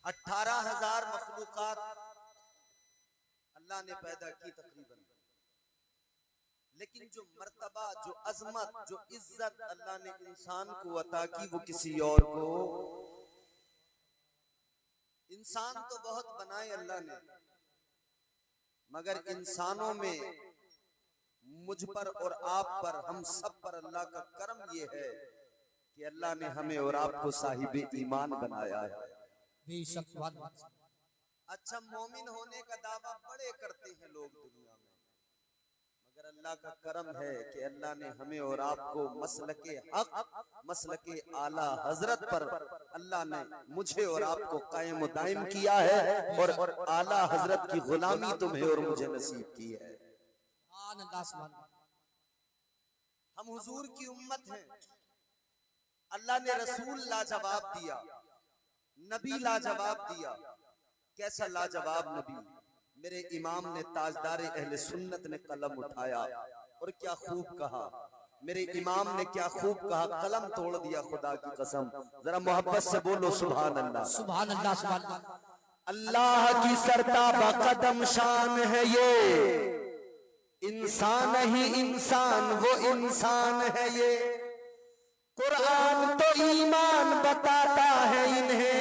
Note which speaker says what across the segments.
Speaker 1: 18,000 मखलूकात अल्लाह ने पैदा की तकरीबन, लेकिन जो मर्तबा, जो अजमत, जो इज्जत अल्लाह ने इंसान को अता की वो किसी और को। इंसान तो बहुत बनाए अल्लाह ने, मगर इंसानों में मुझ पर और आप पर, हम सब पर अल्लाह का करम ये है कि अल्लाह ने हमें और आपको साहिबे ईमान बनाया है। अच्छा, मोमिन होने का दावा बड़े करते हैं लोग दुनिया में, मगर अल्लाह का करम है कि अल्लाह ने हमें और आपको मसलके हक, मसलके आला हजरत पर अल्लाह ने मुझे और आपको कायम दायम किया है और आला हजरत की गुलामी तुम्हें और मुझे नसीब की है। हम हुजूर की उम्मत हैं। अल्लाह ने रसूल लाजवाब दिया, नबी लाजवाब दिया। कैसा लाजवाब नबी! मेरे इमाम ने, ताजदार अहले सुन्नत ने कलम उठाया और क्या खूब कहा। मेरे इमाम ने क्या खूब कहा, कलम तोड़ दिया खुदा की कसम। जरा मोहब्बत से बोलो सुभान अल्लाह, सुभान अल्लाह, सुभान अल्लाह। अल्लाह की सरताबा कदम शान है ये, इंसान ही इंसान वो इंसान है ये। कुरान तो ईमान बताता है इन्हें,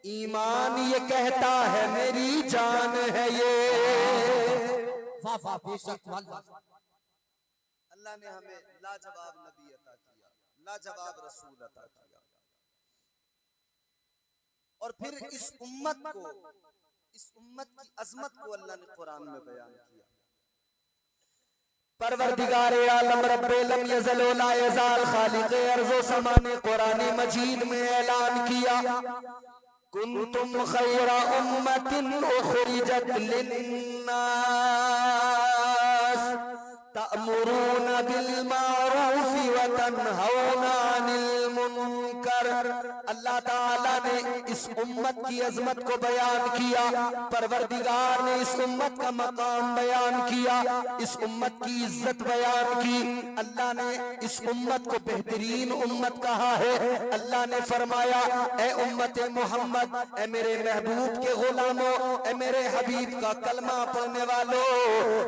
Speaker 1: ईमान ये कहता है मेरी जान है ये। वाह वाह, बेशक अल्लाह ने हमें लाजवाब नबी अता किया, लाजवाब रसूल अता किया। और फिर इस उम्मत को, इस उम्मत की अजमत को अल्लाह ने कुरान में बयान किया। परवरदिगारे आलम रब्बे लम यज़ल व ला यज़ाल खालिक़े अर्ज़ व समा ने कुरान मजीद में ऐलान किया, कुंतुम खैरा उम्मतिन उखरिजत लिन्नास तअमुरूना बिल मारूफि व तनहौना अनिल मुनकर। अल्लाह ताला ने इस उम्मत की अजमत को बयान किया, परवरदिगार ने इस उम्मत का मकाम बयान किया, इस उम्मत की इज्जत बयान की। अल्लाह ने इस उम्मत को बेहतरीन उम्मत कहा है। अल्लाह ने फरमाया, ए उम्मत मोहम्मद, ए मेरे महबूब के गुलामों, ए मेरे हबीब का कलमा पढ़ने वालों,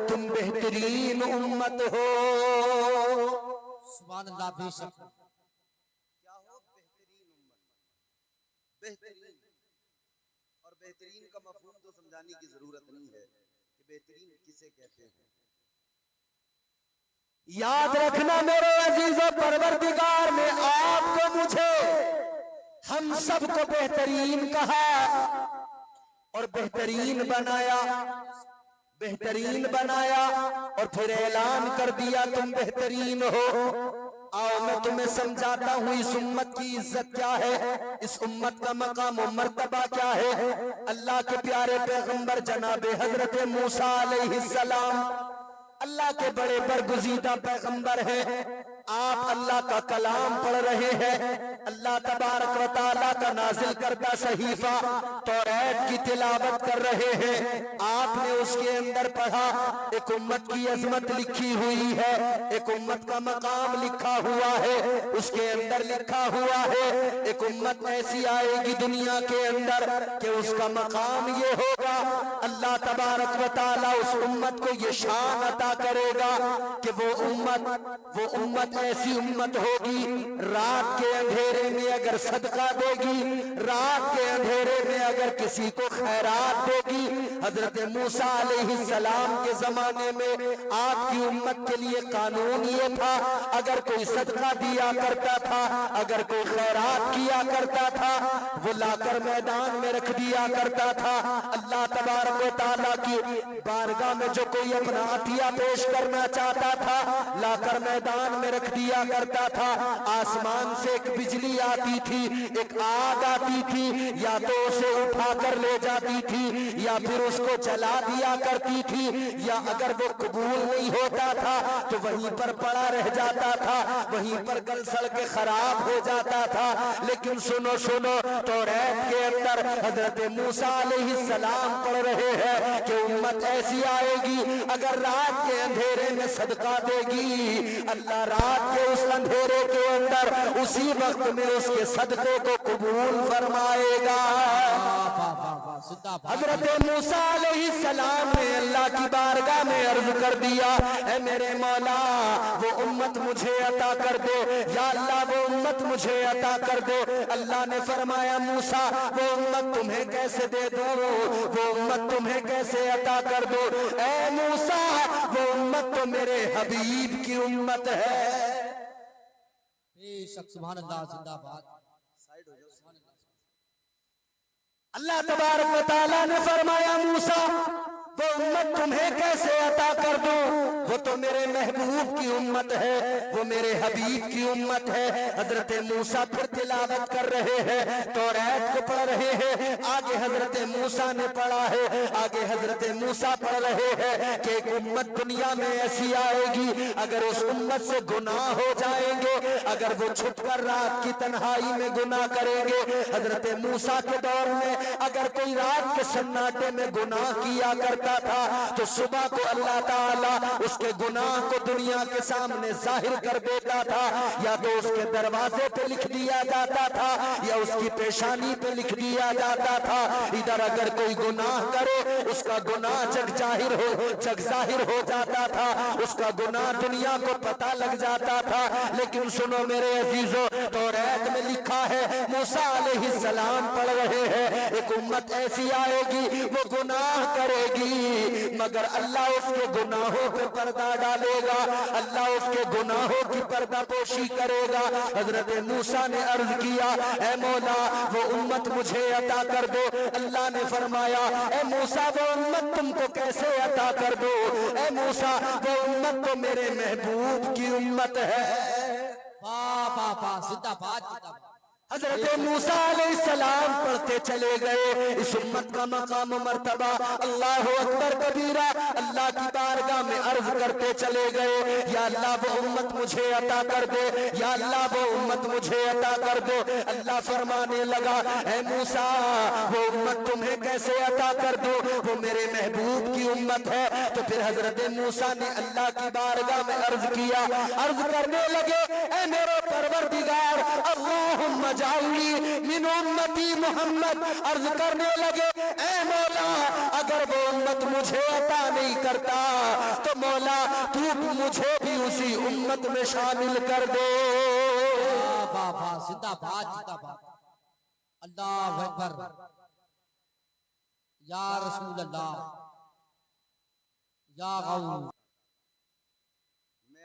Speaker 1: तुम बेहतरीन उम्मत हो। सुभान अल्लाह, बेशक क्या हो, बेहतरीन उम्मत, बेहतरीन। और बेहतरीन का मफहूम तो समझाने की जरूरत नहीं है कि बेहतरीन किसे कहते हैं। याद रखना मेरे अजीजों, परवरदिगार ने आपको, मुझे, हम सबको बेहतरीन कहा और बेहतरीन बनाया, बेहतरीन बनाया और फिर ऐलान कर दिया तुम बेहतरीन हो। आओ मैं तुम्हें समझाता हूँ इस उम्मत की इज्जत क्या है, इस उम्मत का मकाम और मर्तबा क्या है। अल्लाह के प्यारे पैगंबर जनाबे हजरत मूसा अलैहिस्सलाम अल्लाह के बड़े बरगुज़ीदा पैगंबर हैं। आप अल्लाह का कलाम पढ़ रहे हैं, अल्लाह तबारक व तआला का नाजिल करता सहीफा तौरात की तिलावत कर रहे हैं। आपने उसके अंदर पढ़ा, एक उम्मत की अजमत लिखी हुई है, एक उम्मत का मकाम लिखा हुआ है। उसके अंदर लिखा हुआ है एक उम्मत ऐसी आएगी दुनिया के अंदर कि उसका मकाम ये होगा, अल्लाह तबारक व तआला उस उम्मत को ये शान अता करेगा कि वो उम्मत ऐसी उम्मत होगी, रात के अंधेरे में अगर सदका देगी, रात के अंधेरे में अगर किसी को खैरात देगी। हजरत मूसा अलैहिस्सलाम के जमाने में आपकी उम्मत के लिए कानून ये था, अगर कोई सदका दिया करता था, अगर कोई खैरात किया करता था, वो लाकर मैदान में रख दिया करता था। अल्लाह तबारक व तआला की बारगाह में जो कोई अपना अतिया पेश करना चाहता था, लाकर मैदान में रख दिया करता था। आसमान से एक बिजली आती थी, एक आग आती थी, या तो उसे उठा कर ले जाती थी या फिर उसको जला दिया करती थी, या अगर वो कबूल नहीं होता था तो वहीं पर पड़ा रह जाता था, वहीं पर गल सड़ के खराब हो जाता था। लेकिन सुनो सुनो, तौरात के अंदर हजरत मूसा अलैहिस्सलाम पढ़ रहे हैं कि उम्मत ऐसी आएगी, अगर रात के अंधेरे में सदका देगी, अल्लाह रात के उस अंधेरे के अंदर उसी वक्त में उसके सदके को कबूल फरमाएगा। हजरत मूसा अलैहिस्सलाम ने अल्लाह की बारगाह में अर्ज कर दिया, ऐ मेरे मौला वो उम्मत मुझे अता कर दो, या अल्लाह वो उम्मत मुझे अता कर दो। अल्लाह ने फरमाया मूसा वो उम्मत तुम्हें कैसे दे दूं, वो उम्मत तुम्हें कैसे अता कर दो। ऐ मूसा वो उम्मत तो मेरे हबीब की उम्मत है।
Speaker 2: सुभान अल्लाह, जिंदाबाद।
Speaker 1: अल्लाह तबारक व तआला ने फरमाया मूसा वो उम्मत तुम्हें कैसे अता कर दूं, वो तो मेरे महबूब की उम्मत है, वो मेरे हबीब की उम्मत है। हजरत मूसा फिर तिलावत कर रहे हैं, तौरात को पढ़ रहे हैं। आगे हजरत मूसा ने पढ़ा है, आगे हजरत मूसा पढ़ रहे हैं कि एक उम्मत दुनिया में ऐसी आएगी, अगर उस उम्मत से गुनाह हो जाएंगे, अगर वो छुपकर रात की तन्हाई में गुनाह करेंगे। हजरत मूसा के दौर में अगर कोई रात के सन्नाटे में गुनाह किया करता था तो सुबह को अल्लाह ताला उसके गुनाह को दुनिया के सामने जाहिर कर देता था, या तो उसके दरवाजे पे लिख दिया जाता था या उसकी पेशानी पे लिख दिया जाता था। इधर अगर कोई गुनाह करे उसका गुनाह जग जाहिर हो जाता था, उसका गुनाह दुनिया को पता लग जाता था। लेकिन सुनो मेरे अजीजों, तौरात में लिखा है मूसा अलैहिस्सलाम पढ़ रहे हैं, एक उम्मत ऐसी आएगी वो गुनाह करेगी मगर अल्लाह उसके गुनाहों पे पर्दा डालेगा, अल्लाह उसके गुनाहों की पर्दापोशी करेगा। हजरत मूसा ने अर्ज किया, ऐ मौला वो उम्मत मुझे अता कर दो। अल्लाह ने फरमाया, ऐ मूसा वो उम्मत तुमको कैसे अता कर दो, ऐ मूसा वो उम्मत तो मेरे महबूब की उम्मत है।
Speaker 2: वाह वाह वाह, जिंदाबाद जिंदाबाद।
Speaker 1: हजरत मूसा अलैहिस्सलाम पढ़ते चले गए, इस उम्मत का मकाम मर्तबा अल्लाह अकबर कबीरा अल्लाह की बारगाह में अर्ज करते चले गए, या अल्लाह वो उम्मत मुझे अता कर दे, या अल्लाह वो उम्मत मुझे अता कर दो। अल्लाह फरमाने लगा, ऐ मूसा वो उम्मत तुम्हें कैसे अता कर दो, वो मेरे महबूब की उम्मत है। तो फिर हजरत मूसा ने अल्लाह की बारगाह में अर्ज किया, अर्ज करने लगे, ऐ मेरे परवरदिगार अल्लाहुम्मा जाऊली मिन उम्मती मोहम्मद। अर्ज करने लगे, ऐ मौला अगर वो उम्मत मुझे अता नहीं करता तो मौला तू मुझे भी उसी उम्मत में शामिल कर दे।
Speaker 2: वाह वाह, जिंदाबाद जिंदाबाद। अल्लाह अकबर, या रसूल अल्लाह, या गौस।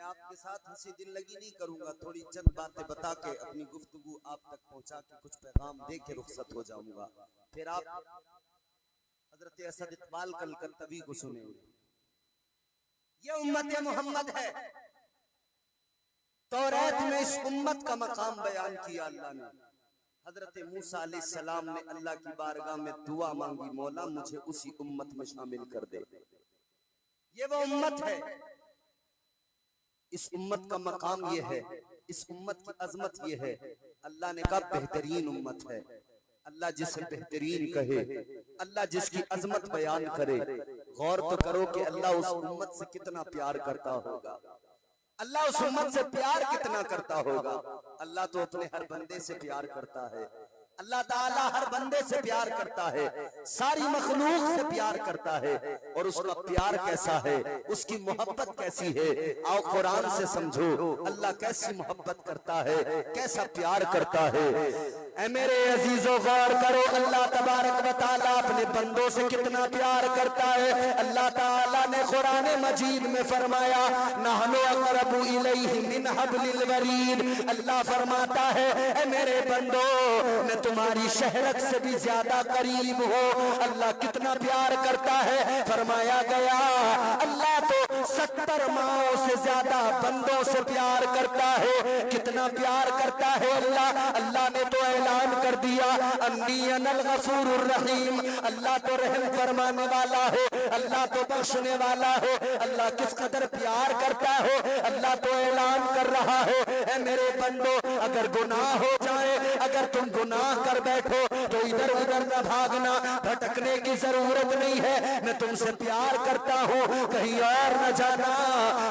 Speaker 3: आपके साथ हंसी दिल लगी नहीं करूंगा, थोड़ी चंद बातें बता के अपनी गुफ्तगू आप तक पहुंचा के कुछ पैगाम दे के रुखसत हो जाऊंगा। फिर आप हजरत असद इकबाल कलकत्तवी को सुनेंगे। ये उम्मत मोहम्मद है। तौरात में इस उम्मत का मकाम बयान किया अल्लाह ने। हजरत मूसा अलैहिस्सलाम ने अल्लाह की बारगाह में दुआ मांगी, मौला मुझे उसी उम्मत में शामिल कर दे। ये वो उम्मत है, इस उम्मत का मकाम ये है, इस उम्मत की अजमत ये है। अल्लाह ने कहा बेहतरीन उम्मत है। अल्लाह जिसे बेहतरीन कहे, अल्लाह जिसकी अजमत बयान करे, गौर तो करो कि अल्लाह उस उम्मत से कितना प्यार करता होगा। अल्लाह उस उम्मत से प्यार कितना करता होगा। अल्लाह तो अपने हर बंदे से प्यार करता है। अल्लाह ताला हर बंदे से प्यार करता है, सारी मखलूक से प्यार करता है। और उसका प्यार कैसा है, उसकी मोहब्बत कैसी है, आओ कुरान से समझो अल्लाह कैसी मोहब्बत करता है, कैसा प्यार करता है। ऐ मेरे अजीजों गौर करो, अल्लाह तबारक व तआला अपने बंदों से कितना प्यार करता है। अल्लाह ताला ने कुरान मजीद में फरमाया, नहनु अक़रबु इलैहि मिन हब्लिल वरीद। अल्लाह फरमाता है, ऐ मेरे बंदों मैं तुम्हारी शहरत से भी ज्यादा करीब हो। अल्लाह कितना प्यार करता है। फरमाया गया अल्लाह तो 70 माओं से ज्यादा बंदों से प्यार करता है। कितना प्यार करता है अल्लाह। अल्लाह ने तो ऐलान कर दिया, अन्नी अनल गफूरुर रहीम। अल्लाह तो रहम फरमाने वाला है, अल्लाह तो बख्शने वाला है। अल्लाह किस कदर प्यार करता है, अल्लाह तो ऐलान कर रहा है, ऐ मेरे बंदो अगर गुनाह हो जाए,
Speaker 1: अगर तुम गुनाह कर बैठो तो इधर उधर न भागना, भटकने की जरूरत नहीं है। मैं तुमसे प्यार करता हूँ, कहीं और न जाना,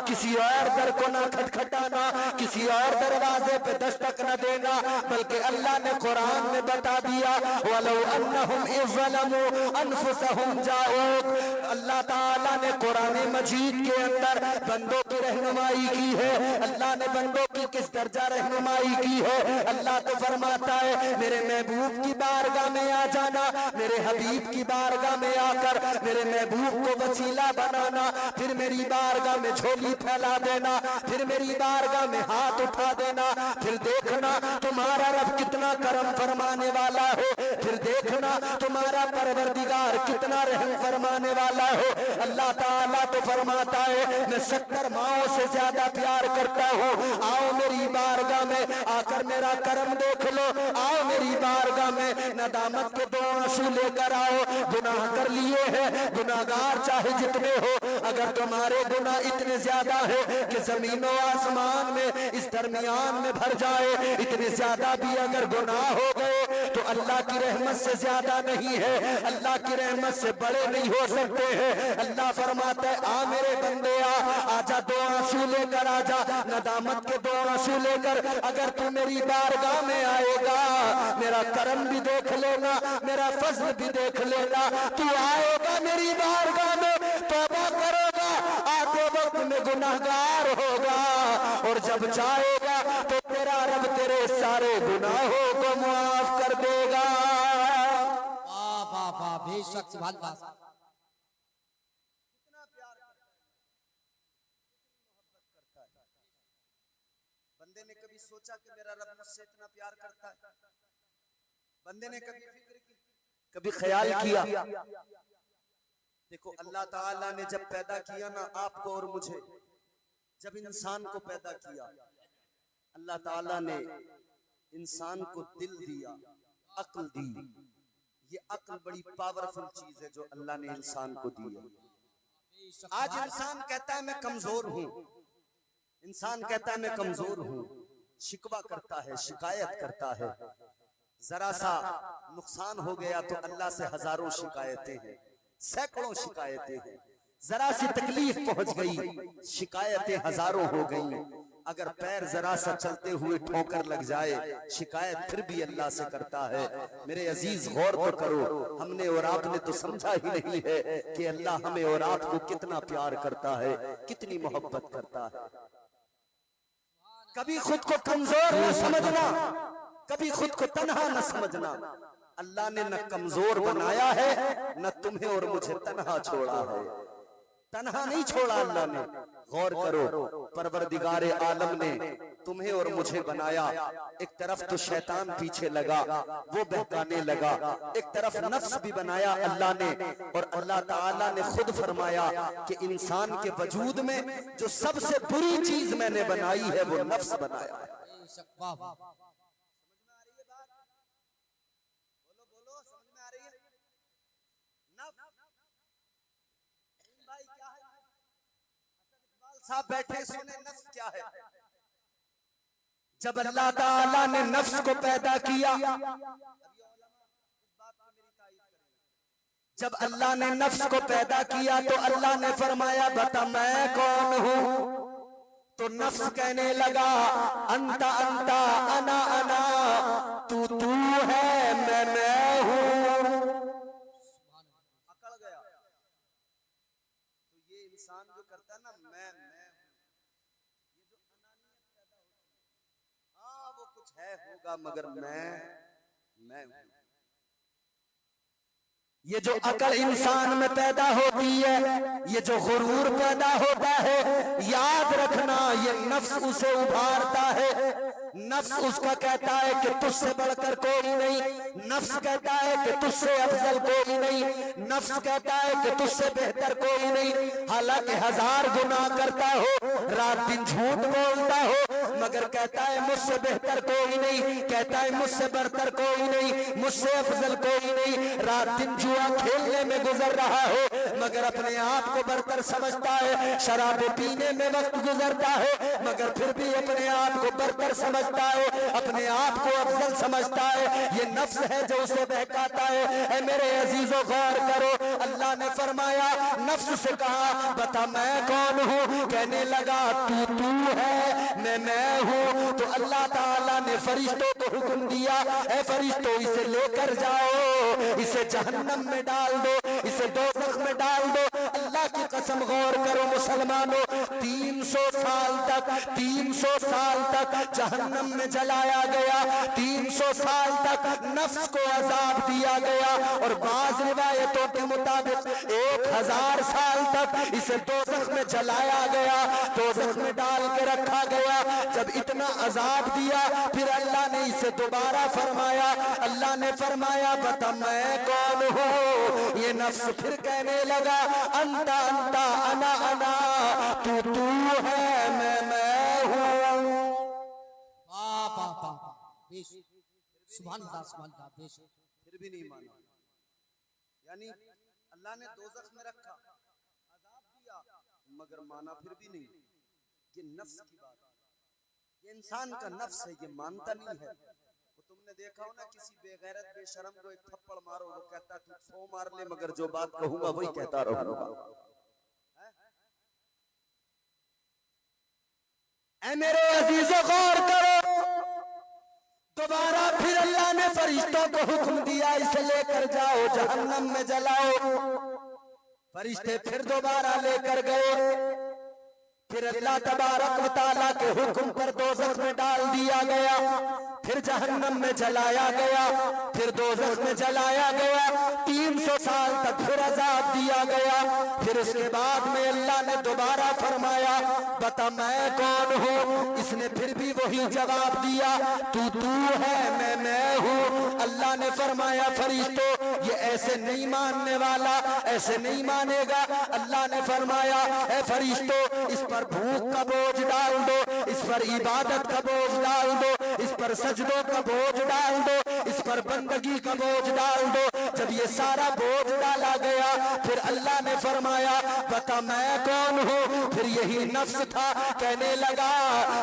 Speaker 1: किसी और दर को न खटखटाना, किसी और दरवाजे पे दस्तक न देना, बल्कि अल्लाह ने कुरान में बता दिया वलो अन्नहुम इज़्ज़लमू अनफुसहुम जाऊक। अल्लाह ताला ने कुरान मजीद के अंदर बंदों की रहनुमाई की है। अल्लाह ने बंदों की किस दर्जा रहनुमाई की है। अल्लाह तो फरमाता है मेरे महबूब की बारगाह में आ जाना, मेरे हबीब की बारगाह में आकर मेरे महबूब को वसीला बनाना, फिर मेरी बारगाह में झोली फैला देना, फिर मेरी बारगाह में हाथ उठा देना, फिर देखना तुम्हारा रब कितना करम फरमाने वाला हो, फिर देखना तुम्हारा परवरदिगार कितना रहम फरमाने वाला हो। अल्लाह ताला तो फरमाता है मैं 70 माओं से ज्यादा प्यार करता हूँ, आओ मेरी बारगाह में आकर मेरा करम देख लो, आओ मेरी बारगाह में नदामत के 2 आंसू लेकर आओ। गुनाह कर लिए हैं, गुनाहगार चाहे जितने हो, अगर तुम्हारे गुनाह इतने ज्यादा है कि जमीन और आसमान में इस दरमियान में भर जाए, इतने ज्यादा भी अगर गुनाह हो गए तो अल्लाह की रहमत से ज्यादा नहीं है, अल्लाह की रहमत से बड़े नहीं हो सकते हैं। अल्लाह फरमाता है आ मेरे बंदे आजा 2 आंसू लेकर आजा, नदामत के 2 आंसू लेकर अगर तू मेरी बारगाह में आएगा, मेरा करम भी देख लेना, मेरा फज़ल भी देख लेना। तू आएगा मेरी बारगाह में, तौबा करेगा, आते वक्त में गुनाहगार होगा, और जब जाएगा तो तेरा रब तेरे सारे गुनाहों को माफ कर देगा।
Speaker 2: वाह वाह वाह, बेशक सुभान अल्लाह।
Speaker 3: बंदे ने कभी सोचा कि मेरा रब मुझसे इतना प्यार करता है? बंदे ने कभी फिक्र की, कभी ख्याल किया? देखो अल्लाह ताला ने जब पैदा किया ना आपको और मुझे, जब इंसान को पैदा किया, अल्लाह ताला ने इंसान को दिल दिया, अक्ल दी। ये अक्ल बड़ी पावरफुल चीज है जो अल्लाह ने इंसान को दी है। आज इंसान कहता है मैं कमजोर हूं, इंसान कहता है मैं कमजोर हूं, शिकवा करता है, शिकायत करता है। जरा सा नुकसान हो गया तो अल्लाह से हजारों शिकायतें हैं, सैकड़ों शिकायतें हैं। जरा सी तकलीफ पहुंच गई, शिकायतें हजारों हो गई। अगर पैर जरा सा चलते हुए ठोकर लग जाए, शिकायत फिर भी अल्लाह से करता है। मेरे अजीज गौर तो करो, हमने और आपने तो समझा ही नहीं है कि अल्लाह हमें और आपको कितना प्यार करता है, कितनी मोहब्बत करता है। कभी खुद को कमजोर न समझना, कभी खुद को तन्हा न समझना। अल्लाह ने न कमजोर बनाया है, न तुम्हें और मुझे तन्हा छोड़ा है। तन्हा नहीं छोड़ा अल्लाह ने। गौर करो, परवरदिगार आलम ने तुम्हें और मुझे बनाया, एक तरफ तो शैतान पीछे लगा, वो बहकाने लगा, एक तरफ नफ्स भी बनाया अल्लाह ने। और अल्लाह ताला ने खुद फरमाया कि इंसान के वजूद में जो सबसे बुरी चीज मैंने बनाई है वो नफ्स बनाया है। साहब बैठे सुने नफ्स क्या है। जब अल्लाह ताला ने नफ्स को पैदा किया, जब अल्लाह ने नफ्स को पैदा किया तो अल्लाह ने फरमाया बता मैं कौन हूं? तो नफ्स कहने लगा अंता अंता अना अना, तू तू है मैं हूं। अकड़ गया। तो ये इंसान जो करता है ना मैं, ये जो अनानियत पैदा होती है, हाँ वो कुछ है होगा मगर मैं हूं। ये जो अकल इंसान में पैदा होती है, ये जो गुरूर पैदा होता है, याद रखना ये नफ्स उसे उभारता है। नफ्स उसका कहता है कि तुझसे बढ़कर कोई नहीं, नफ्स कहता है कि तुझसे अफजल कोई नहीं, नफ्स कहता है कि तुझसे बेहतर कोई नहीं। हालांकि 1000 गुनाह करता हो, रात दिन झूठ बोलता हो,
Speaker 1: मगर कहता है मुझसे बेहतर कोई नहीं, कहता है मुझसे बढ़कर कोई नहीं, मुझसे अफजल कोई नहीं। रात दिन जुआ खेलने में गुजर रहा हो मगर अपने आप को बढ़कर समझता है, शराब पीने में वक्त गुजरता है मगर फिर भी अपने आप को बढ़कर समझता है, अपने आप को अफजल समझता है। ये नफ्स है जो उसे बहकाता है। ऐ मेरे अजीजों गौर करो, अल्लाह ने फरमाया, नफ्स से कहा बता मैं कौन हूँ? कहने लगा तू है, मैं हूँ। तो अल्लाह ताला ने फरिश्तों को हुक्म दिया, ऐ फरिश्तों इसे लेकर जाओ, इसे जहन्नम में डाल दो, इसे दोज़ख में डाल दो। अल्लाह की कसम गौर करो मुसलमानों, 300 साल तक जहन्नम में जलाया गया, 300 साल तक नफ्स को अजाब दिया गया और बाज़ रिवायतों के मुताबिक 1000 साल तक इसे दोज़ख में जलाया गया, दोज़ख में डाल के रखा गया। जब इतना अजाब दिया फिर अल्लाह ने इसे दोबारा फरमाया, अल्लाह ने फरमाया बता मैं कौन हूँ? ये नफ्स फिर कहने लगा अंता अंता अना अना, तू है, मैं हूँ।
Speaker 2: सुभान अल्लाह बेशक।
Speaker 3: फिर भी नहीं माना, यानी अल्लाह ने दोज़ख में रखा, अजाब दिया मगर माना फिर भी नहीं। ये नफ्स की बात है, ये इंसान का नफ्स है, ये मानता नहीं है। तो तुमने देखा हो ना किसी बेगैरत बेशरम को एक थप्पड़ मारो, वो कहता तू 100 मार ले मगर जो बात कहूंगा वही कहता रहूंगा।
Speaker 1: ऐ मेरे अजीजों गौर करो, दोबारा फिर अल्लाह ने फरिश्तों को हुक्म दिया इसे लेकर जाओ जहन्नम में जलाओ। फरिश्ते फिर दोबारा लेकर गए, फिर अल्लाह तबारक व तआला के हुक्म पर दोज़ख में डाल दिया गया, फिर जहन्नम में जलाया गया, फिर दोज़ख में जलाया गया, 300 साल तक फिर अजाब दिया गया। फिर उसके बाद में अल्लाह ने दोबारा फरमाया बता मैं कौन हूँ? इसने फिर भी वही जवाब दिया तू है, मैं हूँ। अल्लाह ने फरमाया फरिश्तों ये ऐसे नहीं मानने वाला, ऐसे नहीं मानेगा। अल्लाह ने फरमाया ऐ फरिश्तों इस पर भूख का बोझ डाल दो, इस पर इबादत का बोझ डाल दो, इस पर सजदों का बोझ डाल दो, इस पर बंदगी का बोझ डाल दो। जब ये सारा बोझ डाला गया फिर अल्लाह ने फरमाया बता मैं कौन हूँ? फिर यही नफ्स था, कहने लगा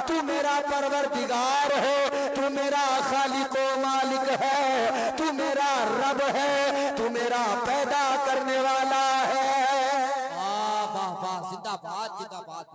Speaker 1: तू मेरा परवरदिगार है, तू मेरा खालिक व मालिक है, तू मेरा रब है, तू मेरा पैदा करने वाला है।
Speaker 2: वाह वाह, जिंदाबाद जिंदाबाद,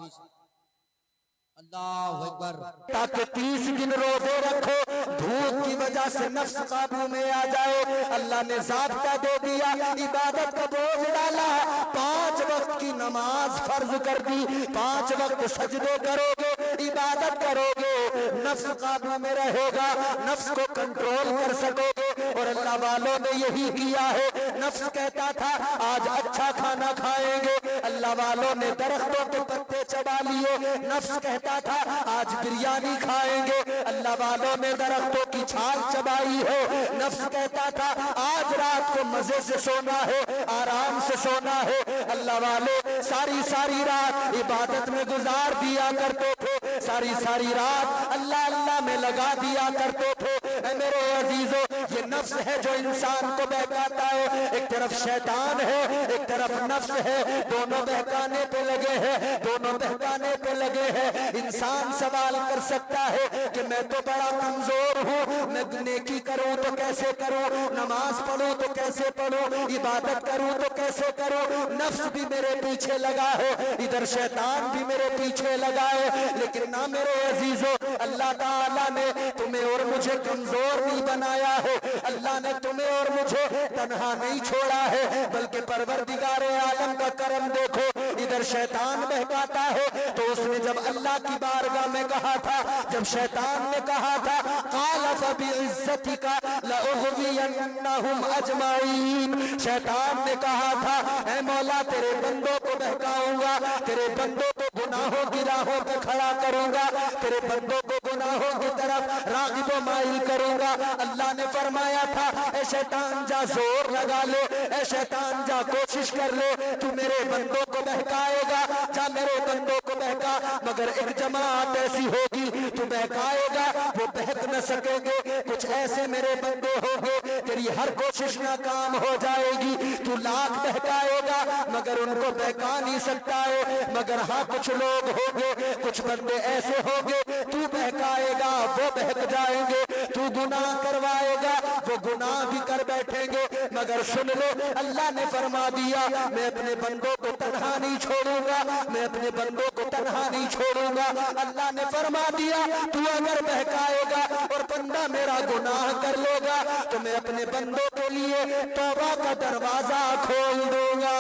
Speaker 2: अल्लाह अकबर।
Speaker 1: ताकि 30 दिन रोजे रखो, धूप की वजह से नफ्स काबू में आ जाए। अल्लाह ने ज़ाब्ता दे दिया, इबादत का बोझ डाला, 5 वक्त की नमाज फर्ज कर दी, 5 वक्त सजदे करोगे, इबादत करोगे, नफ्स काबू में रहेगा, नफ्स को कंट्रोल कर सकोगे। और अल्लाह वालों ने यही किया है। नफ्स कहता था आज अच्छा खाना खाएंगे, अल्लाह वालों ने दरख्तों के पत्ते चबा लिए। नफ्स कहता था आज बिरयानी खाएंगे, अल्लाह वालों ने दरख्तों की छाल चबाई है। नफ्स कहता था आज रात को मजे से सोना है, आराम से सोना है, अल्लाह वाले सारी रात इबादत में गुजार दिया करते थे, सारी रात अल्लाह अल्लाह में लगा दिया करते थे। मेरे अजीजों ये नफ्स है जो इंसान को बहकाता है। एक तरफ शैतान है, एक तरफ नफ्स है, दोनों बहकाने पे लगे हैं, दोनों बहकाने पे लगे हैं। इंसान सवाल कर सकता है कि मैं तो बड़ा कमजोर हूँ, मैं नेकी करूँ तो कैसे करूँ, नमाज पढ़ूँ तो कैसे पढ़ूँ, इबादत करूँ तो कैसे करूँ। नफ्स भी मेरे पीछे लगा है, इधर शैतान भी मेरे पीछे लगा है। लेकिन ना मेरे अजीजों, अल्लाह ताला ने तुम्हें और मुझे कमजोर नहीं बनाया है, अल्लाह ने तुम्हें और मुझे तन्हा नहीं छोड़ा है, बल्कि परवरदिगार आलम का करम देखो। इधर शैतान बहकाता है तो उसने जब अल्लाह की बारगाह में कहा था, जब शैतान ने कहा था क़ाल फ़बिइज़्ज़तिका लअग़वियन्नहुम अजमाइन, शैतान ने कहा था ऐ मौला तेरे बंदों को बहकाऊंगा, तेरे बंदों को गुनाहों की राहों पे खड़ा करूंगा, तेरे बंदों को गुनाहों की तरफ राग़िब व माइल करूंगा। अल्लाह ने फरमाया था ए शैतान जा जोर लगा लो, ए शैतान जा कोशिश कर लो, तू मेरे बंदों को बहकाएगा, जा मेरे बंदों को बहका। मगर एक जमात ऐसी होगी तू बहकाएगा वो बहक न सकेंगे। कुछ ऐसे मेरे बंदे होंगे तेरी हर कोशिश नाकाम हो जाएगी, तू लाख बहकाएगा मगर उनको बहका नहीं सकता है। मगर हाँ कुछ लोग होंगे, कुछ बंदे ऐसे होंगे तू बहकाएगा वो बहक जाएंगे, तू गुनाह करवाएगा वो गुनाह भी कर बैठेंगे। मगर सुन लो अल्लाह ने फरमा दिया मैं अपने बंदों को तन्हा नहीं छोड़ूंगा, मैं अपने बंदों को तन्हा नहीं छोड़ूंगा। अल्लाह ने फरमा दिया तू अगर बहकाएगा और बंदा मेरा गुनाह कर लेगा तो मैं अपने बंदों के लिए तौबा का दरवाजा खोल दूंगा।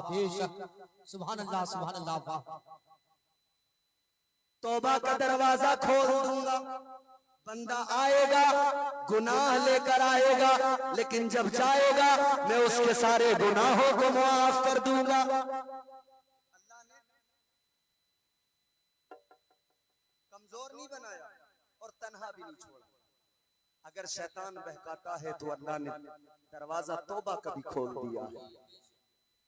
Speaker 2: बेशक सुभान अल्लाह सुभान अल्लाह।
Speaker 1: तौबा का दरवाजा खोल दूंगा। बंदा आएगा गुनाह लेकर आएगा, लेकिन जब जाएगा मैं उसके सारे गुनाहों को माफ कर दूंगा। अल्लाह ने कमजोर नहीं बनाया और तन्हा भी नहीं छोड़ा। अगर शैतान बहकाता है तो अल्लाह ने दरवाजा तौबा का भी खोल दिया।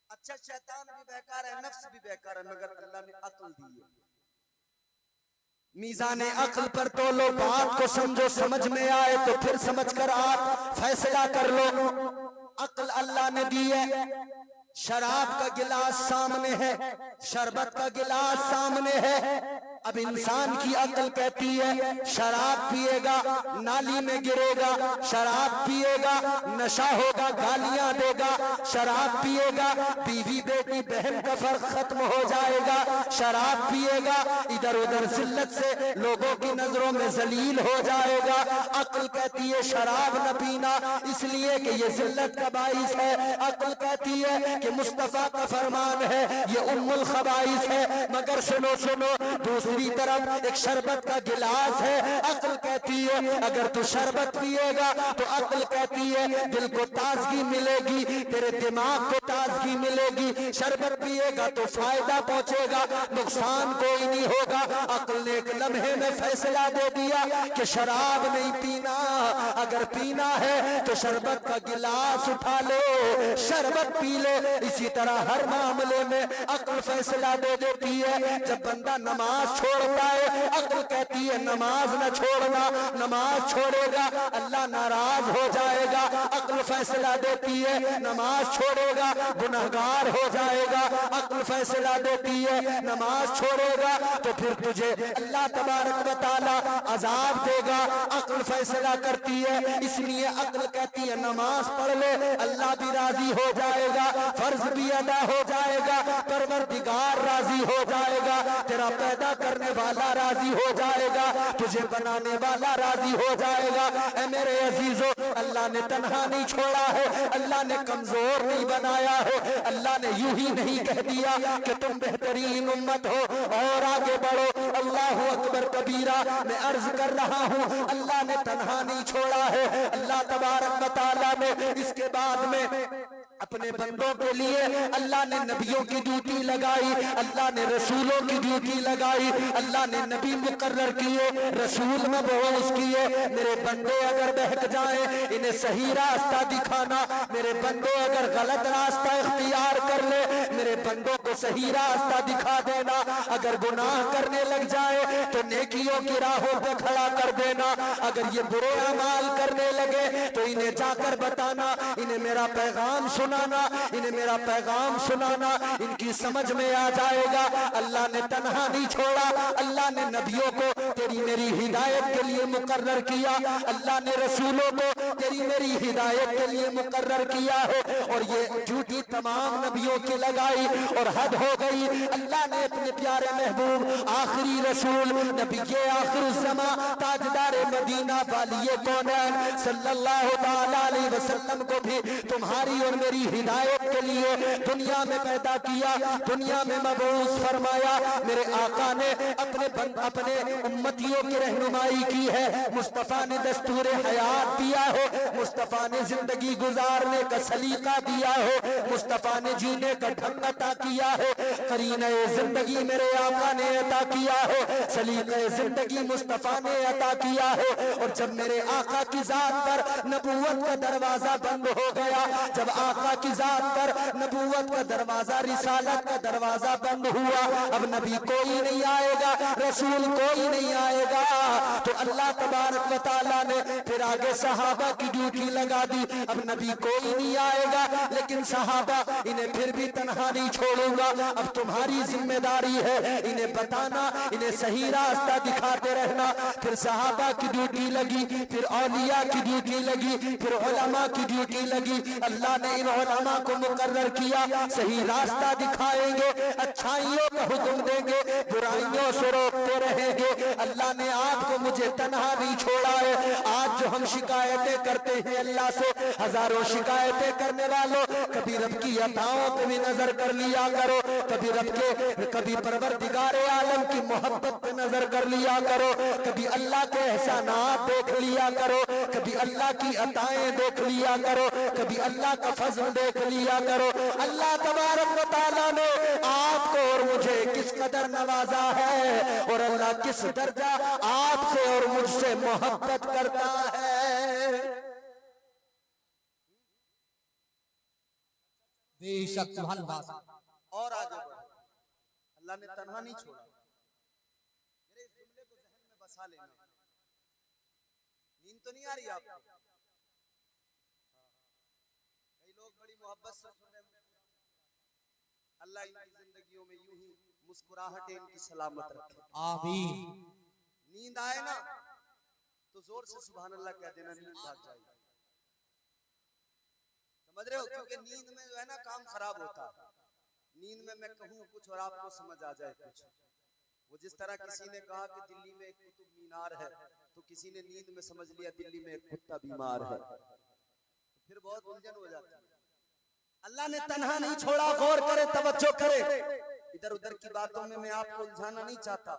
Speaker 1: अच्छा शैतान भी बेकार है, नफ्स भी बेकार है, मगर अल्लाह ने अक्ल दी है। मीज़ाने अक्ल पर तोलो, बात को समझो, समझ में आए तो फिर समझ कर आप फैसला कर लो। अक्ल अल्लाह ने दी है। शराब का गिलास सामने है, शरबत का गिलास सामने है। अब इंसान की अक्ल कहती है शराब पिएगा नाली में गिरेगा, शराब पिएगा नशा होगा गालियां देगा, शराब पिएगा बीवी बेटी बहन का फर्क खत्म हो जाएगा, शराब पिएगा इधर उधर जिल्लत से लोगों की नजरों में जलील हो जाएगा। अक्ल कहती है शराब न पीना इसलिए कि ये जिल्लत का बाइस है। अक्ल कहती है कि मुस्तफा का फरमान है ये उम्मुल खबाइस है। मगर सुनो सुनो, दूसरी तरफ एक शरबत का गिलास है। अक्ल कहती है अगर तू शरबत पिएगा तो अक्ल कहती है दिल को ताजगी मिलेगी, तेरे दिमाग को ताजगी मिलेगी। शरबत पिएगा तो फायदा पहुंचेगा, नुकसान कोई नहीं होगा। अक्ल ने एक लम्हे में फैसला दे दिया कि शराब नहीं पीना, अगर पीना है तो शरबत का गिलास उठा लो, शरबत पी लो। इसी तरह हर मामले में अक्ल फैसला दे देती है। जब बंदा नमाज छोड़ता है अक्ल कहती है नमाज न छोड़ना, नमाज छोड़ेगा अल्लाह नाराज हो जाएगा। अक्ल फैसला देती है नमाज छोड़ेगा गुनहगार हो जाएगा। अक्ल फैसला देती है नमाज छोड़ेगा तो फिर तुझे अल्लाह तबारक व तआला अजाब देगा। अक्ल फैसला करती है, इसलिए अक्ल कहती है नमाज पढ़ ले अल्लाह भी राजी हो जाएगा, फर्ज भी अदा हो जाएगा, परवरदिगार राजी हो जाएगा, तेरा पैदा करने वाला राजी हो जाएगा, तुझे बनाने वाला राजी हो जाएगा। ऐ मेरे अजीजों, अल्लाह ने तन्हा नहीं छोड़ा है, अल्लाह ने कमजोर नहीं बनाया है, अल्लाह ने यूं ही नहीं कह दिया कि तुम बेहतरीन उम्मत हो और आगे बढ़ो। अल्लाह अकबर कबीरा, मैं अर्ज कर रहा हूँ अल्लाह ने तन्हा नहीं छोड़ा है। अल्लाह तबारक व तआला ने इसके बाद में अपने बंदों के लिए अल्लाह ने नबियों की ड्यूटी लगाई, अल्लाह ने रसूलों की ड्यूटी लगाई, अल्लाह ने नबी मुकर्रर किए, रसूल मबऊस किए। मेरे बंदे अगर बहक जाएं इन्हें सही रास्ता दिखाना, मेरे बंदे अगर गलत रास्ता इख्तियार कर ले मेरे बंदों को सही रास्ता दिखा देना। अगर गुनाह करने लग जाए तो नेकियों की राहों पे खड़ा कर देना। अगर ये बुरे अमाल करने लगे तो इन्हें जाकर बताना, इन्हें मेरा पैगाम सुनाना, इन्हें मेरा पैगाम सुनाना, इनकी समझ में आ जाएगा। अल्लाह ने तन्हा नहीं छोड़ा, अल्लाह ने नबियों को तेरी मेरी हिदायत के लिए मुकर्रर किया, अल्लाह ने रसूलों को तेरी मेरी हिदायत के लिए मुकर्रर किया है। और ये ड्यूटी तमाम नबियों की लगाई और हद हो गई। अल्लाह ने अपने प्यारे महबूब आखिरी रसूल नबी के आखिर ज़मा ताजदार मदीना वालिए कौनैन सल्लल्लाहु तआला अलैहि वसल्लम को भी तुम्हारी और मेरी हिदायत के लिए दुनिया में पैदा किया, दुनिया में मबऊस फरमाया। मेरे आका ने अपने उम्मतियों की रहनुमाई की है, मुस्तफ़ा ने दस्तूर हयात दिया हो, मुस्तफ़ा ने जिंदगी गुजारने का सलीका दिया हो, मुस्तफ़ा ने जीने का ढंग अता किया हो, करीने जिंदगी मेरे आका ने अता किया हो, सलीका जिंदगी मुस्तफ़ा ने अता किया हो। और जब मेरे आका की जात पर नबूवत का दरवाजा बंद हो गया, जब आका की जात पर नबूवत का दरवाजा, रिसालत का दरवाजा बंद हुआ, अब नबी कोई नहीं आएगा, रसूल कोई नहीं आएगा, तो अल्लाह तबारक व तआला ने फिर आगे सहाबा की ड्यूटी लगा दी। अब नबी कोई नहीं आएगा, लेकिन सहाबा इन्हें फिर भी तन्हा नहीं छोड़ूंगा, अब तुम्हारी जिम्मेदारी है इन्हें बताना, इन्हें सही रास्ता दिखाते रहना। फिर सहाबा की ड्यूटी लगी, फिर औलिया की ड्यूटी लगी, फिर उलमा की ड्यूटी लगी। अल्लाह ने इन उलमा को मुकर्रर किया, सही रास्ता दिखाएंगे, अच्छाइयों का हुक्म देंगे, बुराइयों से रोकते रहेंगे। अल्लाह ने आपको मुझे तन्हा नहीं छोड़ा है। आज जो हम शिकायतें करते हैं अल्लाह से, हजारों शिकायतें करने वालों, कभी रब की अताओं पे भी नजर कर लिया करो, कभी परवरदिगारे आलम की मोहब्बत पे नजर कर लिया करो, कभी अल्लाह के एहसानात देख लिया करो, कभी अल्लाह की अताएं देख लिया करो, कभी अल्लाह का फजल देख लिया करो। अल्लाह तबारक व तआला ने आपको और मुझे किस कदर नवाजा है, और अल्लाह किस दर्जा आपसे और मुझसे मोहब्बत करता है।
Speaker 2: बेशक सुभान अल्लाह।
Speaker 3: और आगे बढ़ो, अल्लाह ने तन्हा नहीं छोड़ा। मेरे इस जुमले को जहन में बसा लेना। नींद तो नहीं आ रही आपको? कई लोग बड़ी मोहब्बत से सुन रहे हैं। अल्लाह इनकी जिंदगियों में यूं ही मुस्कुराहटें इनकी सलामत रखे,
Speaker 2: आमीन।
Speaker 3: नींद आए ना तो जोर से सुभान अल्लाह कह देना, नींद भाग जाएगी। समझ रहे हो? क्योंकि नींद में जो है ना काम खराब होता है। नींद में मैं कहूँ कुछ और आपको समझ आ जाए कुछ। वो जिस तरह किसी ने कहा कि दिल्ली में एक कुतुब मीनार है, तो किसी ने नींद में समझ लिया दिल्ली में एक कुत्ता बीमार है, तो फिर बहुत उलझन हो जाती है। अल्लाह ने तन्हा नहीं छोड़ा, गौर करे, तवज्जो करे। इधर उधर की बातों में मैं आपको उलझाना नहीं चाहता,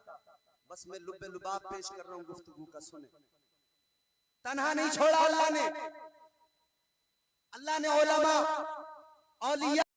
Speaker 3: बस मैं लुब्बे लुबाब पेश कर रहा हूँ, गुफ्तगू का सुने। तन्हा नहीं छोड़ा अल्लाह ने। अल्लाह ने उलमा, औलिया